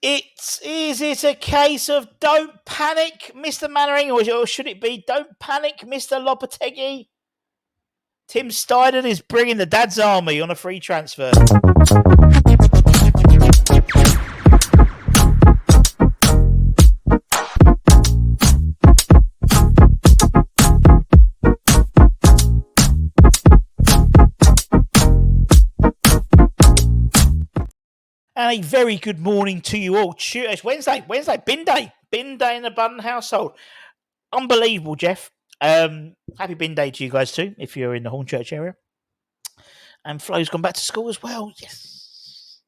Is it a case of don't panic, Mr. Mannering, or should it be don't panic, Mr. Lopetegui? Tim Steidern is bringing the dad's army on a free transfer. And a very good morning to you all. It's Wednesday, bin day in the Button household. Unbelievable, Jeff. Happy bin day to you guys too, if you're in the Hornchurch area. And Flo's gone back to school as well. Yes.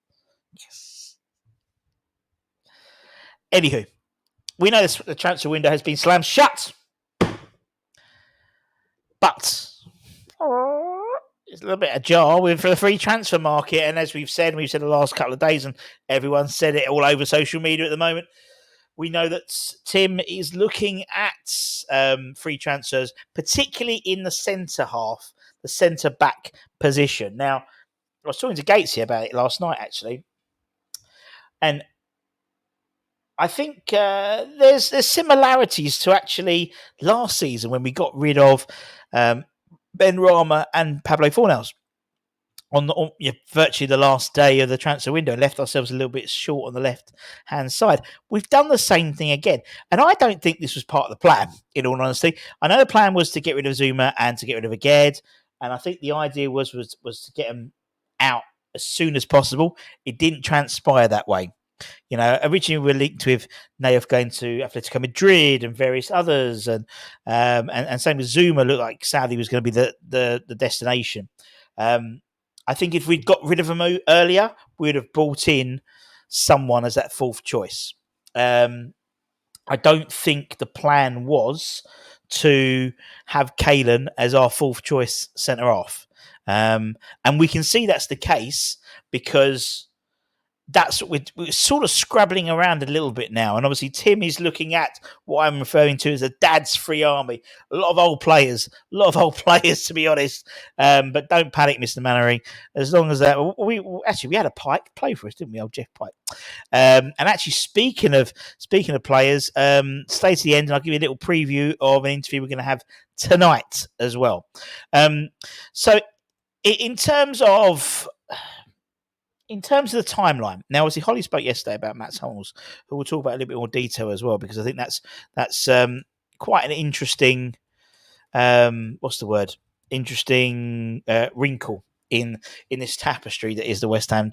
Anywho, we know the transfer window has been slammed shut, but it's a little bit ajar with the free transfer market. And as we've said the last couple of days, and everyone's said it all over social media at the moment, we know that Tim is looking at free transfers, particularly in the centre half, the centre back position. Now, I was talking to Gates here about it last night, actually, and I think there's similarities to actually last season when we got rid of Ben Rama and Pablo Fornals on virtually the last day of the transfer window, and left ourselves a little bit short on the left-hand side. We've done the same thing again, and I don't think this was part of the plan, in all honesty. I know the plan was to get rid of Zuma and to get rid of Egan, and I think the idea was to get them out as soon as possible. It didn't transpire that way. You know, originally we were linked with Naif going to Atletico Madrid and various others, and same with Zuma, looked like Saudi was going to be the destination. I think if we'd got rid of him earlier, we'd have brought in someone as that fourth choice. I don't think the plan was to have Kalen as our fourth choice centre half. And we can see that's the case because that's what we're sort of scrabbling around a little bit now. And obviously Tim is looking at what I'm referring to as a dad's free army. A lot of old players, to be honest. But don't panic, Mr. Mannering. As long as that, we had a Pike play for us, didn't we? Old Jeff Pike. And actually, speaking of players, stay to the end and I'll give you a little preview of an interview we're going to have tonight as well. So in terms of the timeline, now obviously Holly spoke yesterday about Matt Hummels, who we'll talk about a little bit more detail as well, because I think that's quite an interesting wrinkle in this tapestry that is the West Ham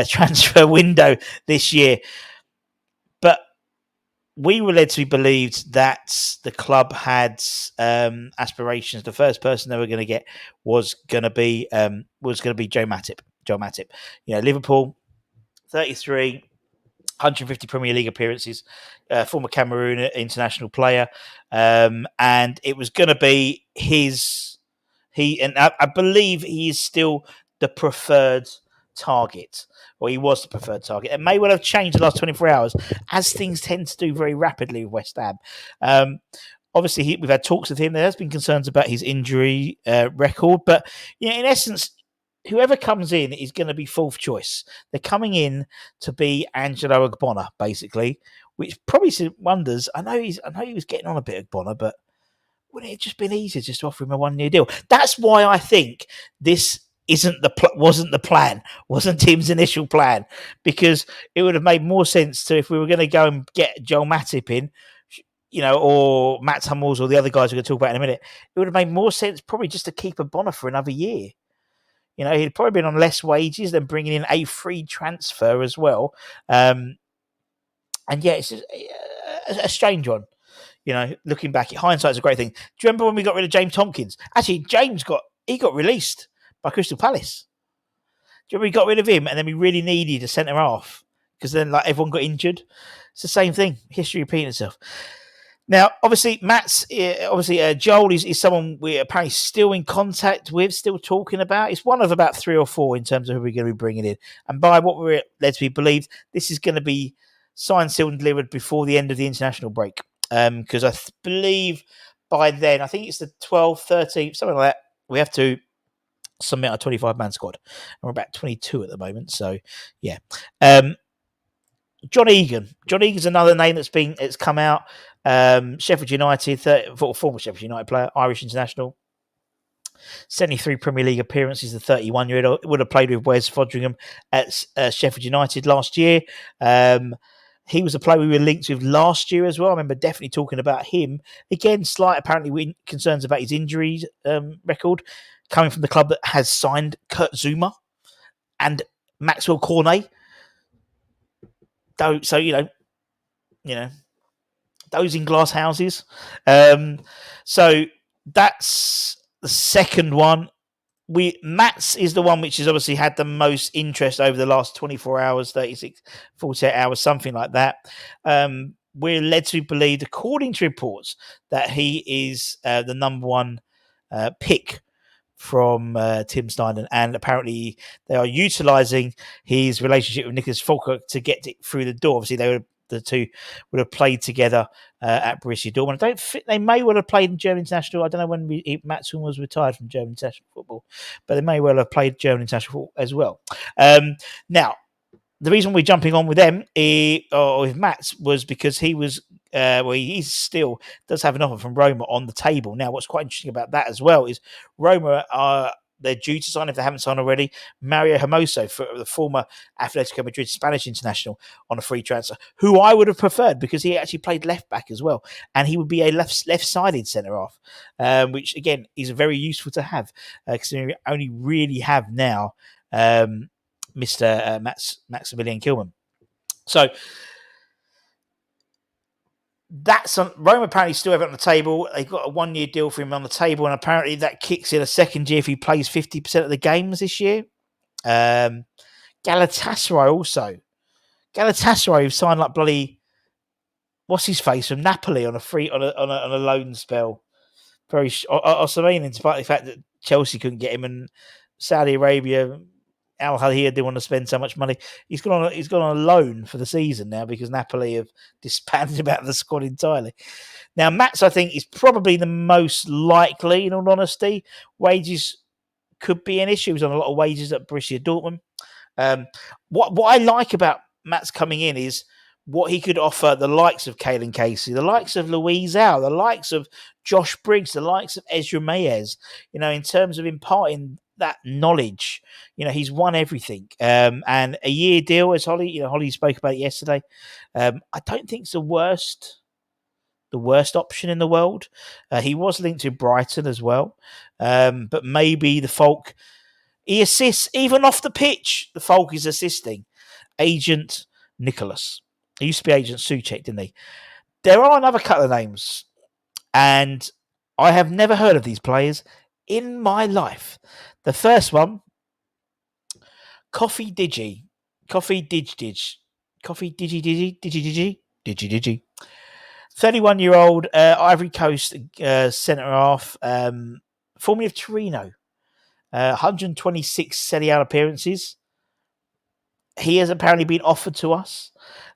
transfer window this year. But we were led to be believed that the club had aspirations. The first person they were going to get was going to be Joe Matip. You know, Liverpool, 33, 150 Premier League appearances, former Cameroon international player, and it was going to be I believe he is still the preferred target, or he was the preferred target. It may well have changed the last 24 hours, as things tend to do very rapidly with West Ham. Obviously, we've had talks with him. There has been concerns about his injury record, but in essence, whoever comes in is going to be fourth choice. They're coming in to be Angelo Ogbonna, basically, which probably wonders. I know he was getting on a bit, Ogbonna, but wouldn't it have just been easier just to offer him a 1-year deal? That's why I think this wasn't Tim's initial plan, because it would have made more sense to, if we were going to go and get Joel Matip in, or Matt Hummels or the other guys we're going to talk about in a minute, it would have made more sense probably just to keep Ogbonna for another year. He'd probably been on less wages than bringing in a free transfer as well. And yeah, it's just a strange one. Looking back, hindsight's a great thing. Do you remember when we got rid of James Tompkins? Actually, James got released by Crystal Palace. Do you remember we got rid of him and then we really needed a centre half because then everyone got injured? It's the same thing. History repeating itself. Now, obviously, Joel is someone we're apparently still in contact with, still talking about. It's one of about 3 or 4 in terms of who we're going to be bringing in. And by what we're led to be believed, this is going to be signed, sealed, and delivered before the end of the international break. Because I believe by then, I think it's the 12th, 13th, something like that, we have to submit our 25-man squad. And we're about 22 at the moment. So, yeah. John Egan. John Egan's another name that's come out. Sheffield United, former Sheffield United player, Irish international. 73 Premier League appearances. The 31-year-old would have played with Wes Foderingham at Sheffield United last year. He was a player we were linked with last year as well. I remember definitely talking about him. Again, slight apparently concerns about his injuries record, coming from the club that has signed Kurt Zuma and Maxwell Cornet. So those in glass houses. So that's the second one. Matt's is the one which has obviously had the most interest over the last 24 hours, 36, 48 hours, something like that. We're led to believe, according to reports, that he is the number one pick from Tim Steinen, and apparently they are utilising his relationship with Nicholas Fulker to get it through the door. Obviously, the two would have played together at Borussia Dortmund. I don't think they may well have played in German international. I don't know when Mats Hummels was retired from German international football, but they may well have played German international football as well. Now, the reason we're jumping on with them or with Mats was because he was he still does have an offer from Roma on the table. Now, what's quite interesting about that as well is Roma they're due to sign, if they haven't signed already, Mario Hermoso, for the former Atletico Madrid Spanish international, on a free transfer, who I would have preferred because he actually played left back as well, and he would be a left-sided centre half, which again is very useful to have, considering we only really have now Mr. Maximilian Kilman. So that's Roma apparently still have it on the table. They've got a 1-year deal for him on the table, and apparently that kicks in a second year if he plays 50% of the games this year. Galatasaray also. Galatasaray have signed like bloody what's his face from Napoli on a loan spell. Very Osimhen, in spite of the fact that Chelsea couldn't get him and Saudi Arabia, Al Hilal didn't want to spend so much money. He's gone on a loan for the season now because Napoli have disbanded him out of the squad entirely. Now, Mats, I think, is probably the most likely, in all honesty. Wages could be an issue. He's on a lot of wages at Borussia Dortmund. What I like about Mats coming in is what he could offer the likes of Kalen Casey, the likes of Luis Al, the likes of Josh Briggs, the likes of Ezra Mayes, in terms of imparting that knowledge. He's won everything. And a year deal, as Holly spoke about it yesterday, I don't think it's the worst option in the world. He was linked to Brighton as well. But maybe the Folk, he assists, even off the pitch, the Folk is assisting. Agent Nicholas. He used to be Agent Suchek, didn't he? There are another couple of names, and I have never heard of these players in my life. The first one, Djidji. 31-year-old Ivory Coast centre half, formerly of Torino. 126 Serie A appearances. He has apparently been offered to us.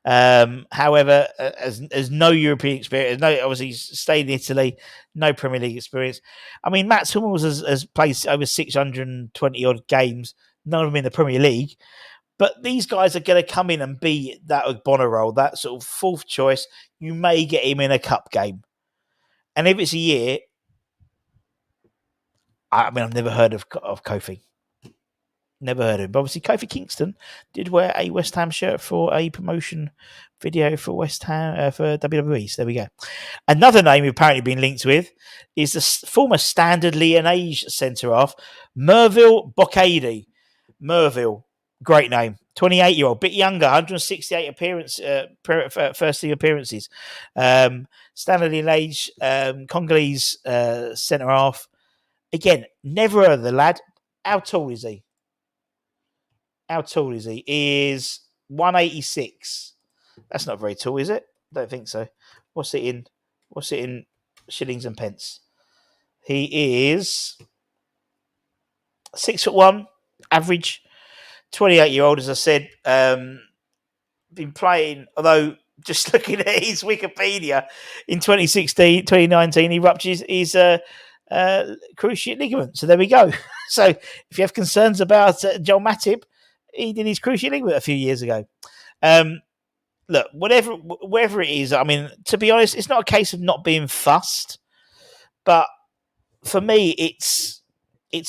However, as no European experience, obviously he's stayed in Italy, no Premier League experience. I mean, Mats Hummels has played over 620 odd games, none of them in the Premier League. But these guys are going to come in and be that Ogbonna role, that sort of fourth choice. You may get him in a cup game. And if it's a year, I mean, I've never heard of Kofi. Never heard of him. But obviously, Kofi Kingston did wear a West Ham shirt for a promotion video for West Ham for WWE. So there we go. Another name we've apparently been linked with is the former Standard Liège centre half, Merville Bocadi. Merville, great name. 28-year-old, bit younger, 168 first team appearances. Standard Liège, Congolese centre half. Again, never heard of the lad. How tall is he? He is 186. That's not very tall, is it? Don't think so. What's it in shillings and pence? He is 6'1", average, 28-year-old, as I said. Been playing, although just looking at his Wikipedia, in 2019, he ruptured his cruciate ligament. So there we go. So if you have concerns about Joel Matip, he did his cruciate ligament a few years ago. look, whatever it is, I mean, to be honest, it's not a case of not being fussed, but for me, it's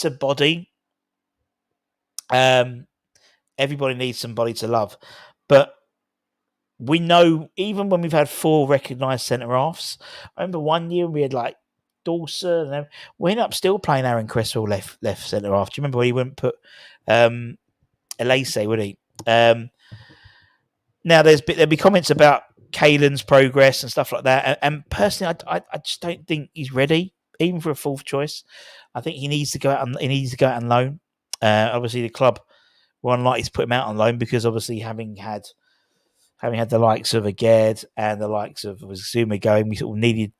a body. Everybody needs somebody to love, but we know even when we've had 4 recognised centre halves. I remember one year we had like Dawson, and we ended up still playing Aaron Cresswell left centre half. Do you remember when he wouldn't put Elise, would he? Now there'll be comments about Caelan's progress and stuff like that, and personally, I just don't think he's ready, even for a 4th choice. I think he needs to go out on loan. Obviously, the club were unlikely to put him out on loan because obviously having had the likes of Aged and the likes of Zuma going, we sort of needed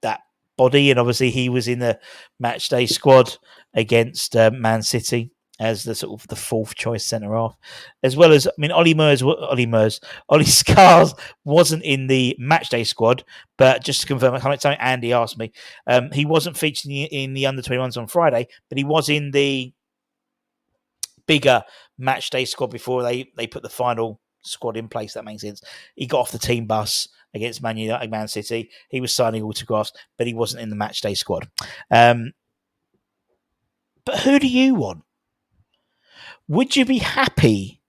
that body, and obviously he was in the match day squad against Man City as the sort of the 4th choice centre half, as well as, I mean, Ollie Scars wasn't in the match day squad, but just to confirm, something Andy asked me, he wasn't featured in the under 21s on Friday, but he was in the bigger match day squad before they put the final squad in place. That makes sense. He got off the team bus against Man City. He was signing autographs, but he wasn't in the match day squad. But who do you want? Would you be happy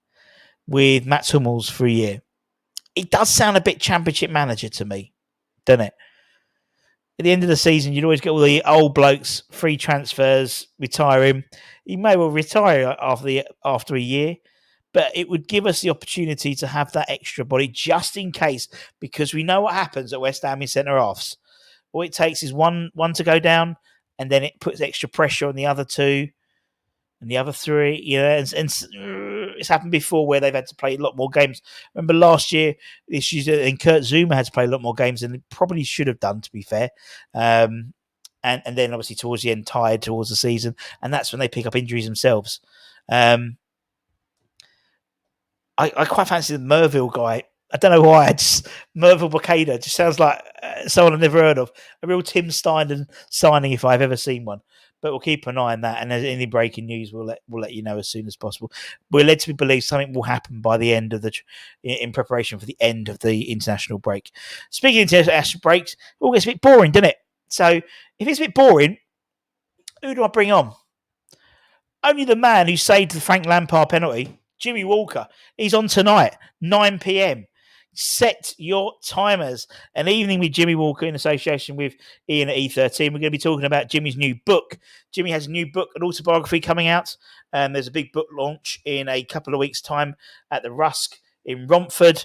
with Mats Hummels for a year? It does sound a bit Championship Manager to me, doesn't it? At the end of the season, you'd always get all the old blokes, free transfers, retire him. He may well retire after a year, but it would give us the opportunity to have that extra body just in case, because we know what happens at West Ham in centre halves. All it takes is one to go down, and then it puts extra pressure on the other 2 and the other 3. You know, and it's happened before where they've had to play a lot more games. Remember last year, issues, and Kurt Zuma had to play a lot more games than he probably should have done, to be fair. And then obviously towards the end, tired towards the season, and that's when they pick up injuries themselves. I quite fancy the Merville guy. I don't know why. Merville Bacada just sounds like someone I've never heard of. A real Tim Steindl signing if I've ever seen one. But we'll keep an eye on that. And as any breaking news, we'll let you know as soon as possible. We're led to believe something will happen by the end of in preparation for the end of the international break. Speaking of international breaks, it all gets a bit boring, doesn't it? So if it's a bit boring, who do I bring on? Only the man who saved the Frank Lampard penalty, Jimmy Walker. He's on tonight, 9 p.m. Set your timers. An evening with Jimmy Walker in association with Ian at E13. We're going to be talking about Jimmy's new book. Jimmy has a new book, an autobiography coming out. There's a big book launch in a couple of weeks' time at the Rusk in Romford,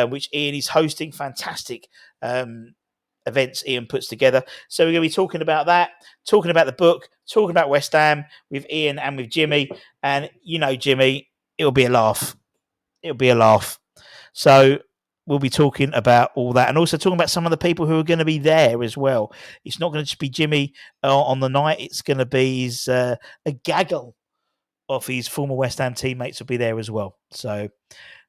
which Ian is hosting. Fantastic events Ian puts together. So we're going to be talking about that, talking about the book, talking about West Ham with Ian and with Jimmy. And you know, Jimmy, it'll be a laugh. It'll be a laugh. So we'll be talking about all that, and also talking about some of the people who are going to be there as well. It's not going to just be Jimmy on the night. It's going to be a gaggle of his former West Ham teammates will be there as well. So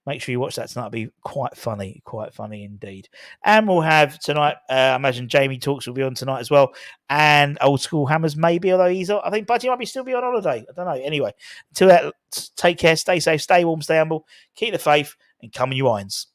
make sure you watch that tonight. It'll be quite funny indeed. And we'll have tonight, I imagine Jamie Talks will be on tonight as well. And Old School Hammers maybe, although I think Budgie might still be on holiday. I don't know. Anyway, until that, take care, stay safe, stay warm, stay humble, keep the faith, and come on you irons.